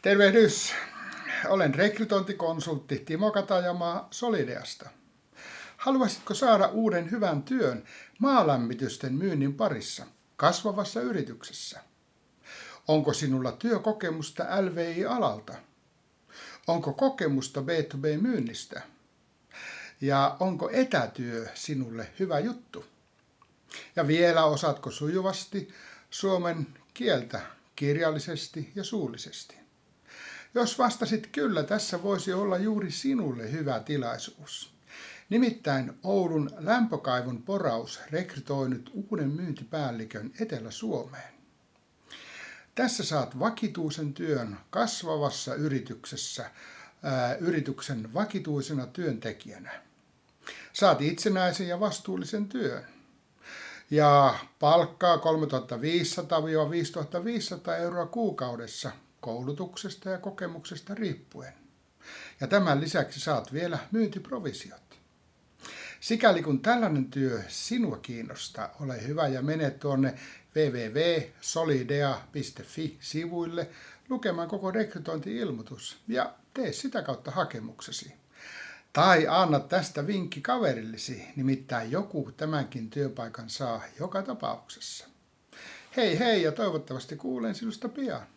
Tervehdys! Olen rekrytointikonsultti Timo Katajamaa Solideasta. Haluaisitko saada uuden hyvän työn maalämmitysten myynnin parissa kasvavassa yrityksessä? Onko sinulla työkokemusta LVI-alalta? Onko kokemusta B2B-myynnistä? Ja onko etätyö sinulle hyvä juttu? Ja vielä osaatko sujuvasti suomen kieltä kirjallisesti ja suullisesti? Jos vastasit kyllä, tässä voisi olla juuri sinulle hyvä tilaisuus. Nimittäin Oulun lämpökaivon poraus rekrytoi nyt uuden myyntipäällikön Etelä-Suomeen. Tässä saat vakituisen työn kasvavassa yrityksessä yrityksen vakituisena työntekijänä. Saat itsenäisen ja vastuullisen työn. Ja palkkaa 3 500–5 500 euroa kuukaudessa koulutuksesta ja kokemuksesta riippuen. Ja tämän lisäksi saat vielä myyntiprovisiot. Sikäli kun tällainen työ sinua kiinnostaa, ole hyvä ja mene tuonne www.solidea.fi-sivuille lukemaan koko rekrytointi-ilmoitus ja tee sitä kautta hakemuksesi. Tai anna tästä vinkki kaverillesi, nimittäin joku tämänkin työpaikan saa joka tapauksessa. Hei hei ja toivottavasti kuulen sinusta pian.